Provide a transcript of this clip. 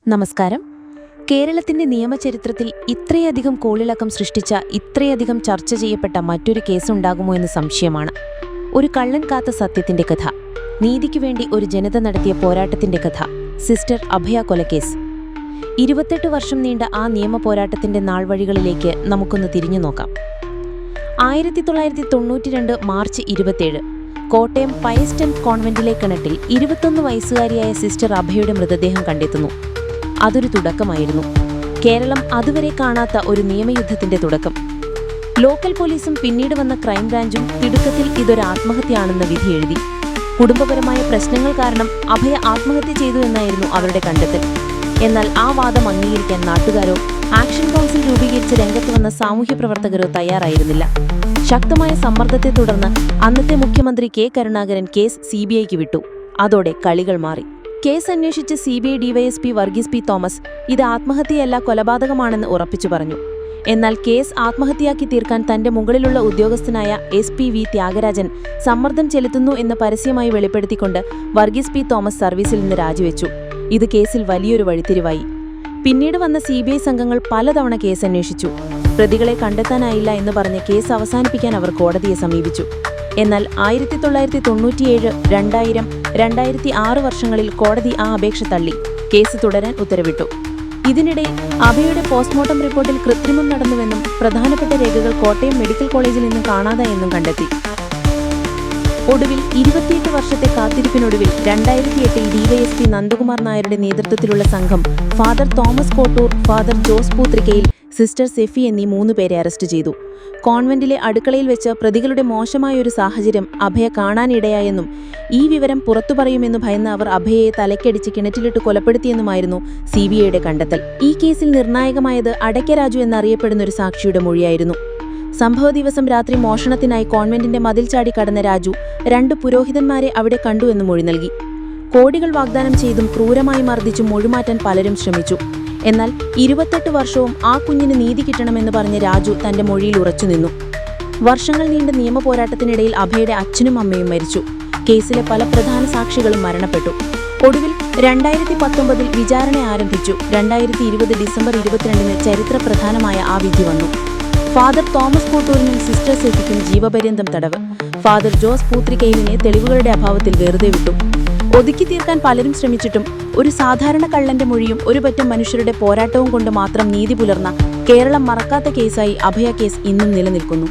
നമസ്കാരം. കേരളത്തിന്റെ നിയമചരിത്രത്തിൽ ഇത്രയധികം കോളിളക്കം സൃഷ്ടിച്ച, ഇത്രയധികം ചർച്ച ചെയ്യപ്പെട്ട മറ്റൊരു കേസുണ്ടാകുമോ എന്ന് സംശയമാണ്. ഒരു കള്ളൻ കാത്ത സത്യത്തിന്റെ കഥ, നീതിക്കു വേണ്ടി ഒരു ജനത നടത്തിയ പോരാട്ടത്തിന്റെ കഥ, സിസ്റ്റർ അഭയ കൊലക്കേസ്. 28 വർഷം നീണ്ട ആ നിയമ പോരാട്ടത്തിന്റെ നാൾവഴികളിലേക്ക് നമുക്കൊന്ന് തിരിഞ്ഞു നോക്കാം. 1992 മാർച്ച് 27 കോട്ടയം പയസ്റ്റൻ കോൺവെന്റിലെ കിണറ്റിൽ 21 വയസ്സുകാരിയായ സിസ്റ്റർ അഭയുടെ മൃതദേഹം കണ്ടെത്തുന്നു. അതൊരു തുടക്കമായിരുന്നു. കേരളം അതുവരെ കാണാത്ത ഒരു നിയമയുദ്ധത്തിന്റെ തുടക്കം. ലോക്കൽ പോലീസും പിന്നീട് വന്ന ക്രൈംബ്രാഞ്ചും തിടുക്കത്തിൽ ഇതൊരു ആത്മഹത്യയാണെന്ന് വിധി എഴുതി. കുടുംബപരമായ പ്രശ്നങ്ങൾ കാരണം അഭയ ആത്മഹത്യ ചെയ്തു എന്നായിരുന്നു അവരുടെ കണ്ടെത്തൽ. എന്നാൽ ആ വാദം അംഗീകരിക്കാൻ നാട്ടുകാരോ ആക്ഷൻ കൗൺസിൽ രൂപീകരിച്ച് രംഗത്ത് വന്ന സാമൂഹ്യ പ്രവർത്തകരോ തയ്യാറായിരുന്നില്ല. ശക്തമായ സമ്മർദ്ദത്തെ തുടർന്ന് അന്നത്തെ മുഖ്യമന്ത്രി കെ കരുണാകരൻ കേസ് CBIക്ക് വിട്ടു. അതോടെ കളികൾ മാറി. കേസ് അന്വേഷിച്ച് CBI DYSP Varghese P Thomas ഇത് ആത്മഹത്യയല്ല, കൊലപാതകമാണെന്ന് ഉറപ്പിച്ചു പറഞ്ഞു. എന്നാൽ കേസ് ആത്മഹത്യയാക്കി തീർക്കാൻ തന്റെ മുകളിലുള്ള ഉദ്യോഗസ്ഥനായ SP.V. ത്യാഗരാജൻ സമ്മർദ്ദം ചെലുത്തുന്നു എന്ന് പരസ്യമായി വെളിപ്പെടുത്തിക്കൊണ്ട് വർഗീസ് പി തോമസ് സർവീസിൽ നിന്ന് രാജിവെച്ചു. ഇത് കേസിൽ വലിയൊരു വഴിത്തിരിവായി. പിന്നീട് വന്ന CBI സംഘങ്ങൾ പലതവണ കേസ് അന്വേഷിച്ചു. പ്രതികളെ കണ്ടെത്താനായില്ല എന്ന് പറഞ്ഞ് കേസ് അവസാനിപ്പിക്കാൻ അവർ കോടതിയെ സമീപിച്ചു. എന്നാൽ 1997, 2000, 2006 വർഷങ്ങളിൽ കോടതി ആ അപേക്ഷ തള്ളി. കേസ് തുടരാൻ ഉത്തരവിട്ടു. ഇതിനിടയിൽ അഭയുടെ പോസ്റ്റ്മോർട്ടം റിപ്പോർട്ടിൽ കൃത്രിമം നടന്നുവെന്നും പ്രധാനപ്പെട്ട രേഖകൾ കോട്ടയം മെഡിക്കൽ കോളേജിൽ നിന്ന് കാണാതായെന്നും കണ്ടെത്തി. ഒടുവിൽ 28 വർഷത്തെ കാത്തിരിപ്പിനൊടുവിൽ 2008 DYSP നന്ദകുമാർ നായരുടെ നേതൃത്വത്തിലുള്ള സംഘം father Thomas Kottoor, father Jose Puthrikkayil, sister Sephy എന്നീ 3 പേരെ അറസ്റ്റ് ചെയ്തു. കോൺവെന്റിലെ അടുക്കളയിൽ വെച്ച് പ്രതികളുടെ മോശമായൊരു സാഹചര്യം അഭയ കാണാനിടയായെന്നും ഈ വിവരം പുറത്തു പറയുമെന്ന് ഭയന്ന് അവർ അഭയയെ തലയ്ക്കടിച്ച് കിണറ്റിലിട്ട് കൊലപ്പെടുത്തിയെന്നുമായിരുന്നു CBIയുടെ കണ്ടെത്തൽ. ഈ കേസിൽ നിർണായകമായത് അടയ്ക്ക രാജു എന്നറിയപ്പെടുന്നൊരു സാക്ഷിയുടെ മൊഴിയായിരുന്നു. സംഭവ ദിവസം രാത്രി മോഷണത്തിനായി കോൺവെന്റിന്റെ മതിൽ ചാടി കടന്ന രാജു 2 പുരോഹിതന്മാരെ അവിടെ കണ്ടു എന്ന് മൊഴി നൽകി. കോടികൾ വാഗ്ദാനം ചെയ്തും ക്രൂരമായി മർദ്ദിച്ചും മൊഴിമാറ്റാൻ പലരും ശ്രമിച്ചു. എന്നാൽ 28 വർഷവും ആ കുഞ്ഞിന് നീതി കിട്ടണമെന്ന് പറഞ്ഞ് രാജു തന്റെ മൊഴിയിൽ ഉറച്ചുനിന്നു. വർഷങ്ങൾ നീണ്ട നിയമ പോരാട്ടത്തിനിടയിൽ അഭയുടെ അച്ഛനും അമ്മയും മരിച്ചു. കേസിലെ പല പ്രധാന സാക്ഷികളും മരണപ്പെട്ടു. ഒടുവിൽ 2019 വിചാരണ ആരംഭിച്ചു. 2020 ഡിസംബർ 22 ചരിത്ര പ്രധാനമായ ആ വിധി വന്നു. ഫാദർ തോമസ് കോട്ടൂരിനും സിസ്റ്റർ സെഫിക്കും ജീവപര്യന്തം തടവ്. ഫാദർ ജോസ് പൂത്രിക്കയിലിനെ തെളിവുകളുടെ അഭാവത്തിൽ വെറുതെ വിട്ടു. ഒതുക്കി തീർക്കാൻ പലരും ശ്രമിച്ചിട്ടും ഒരു സാധാരണ കള്ളന്റെ മൊഴിയും ഒരു പറ്റം മനുഷ്യരുടെ പോരാട്ടവും കൊണ്ട് മാത്രം നീതി പുലർന്ന കേരളം മറക്കാത്ത കേസായി അഭയ കേസ് ഇന്നും നിലനിൽക്കുന്നു.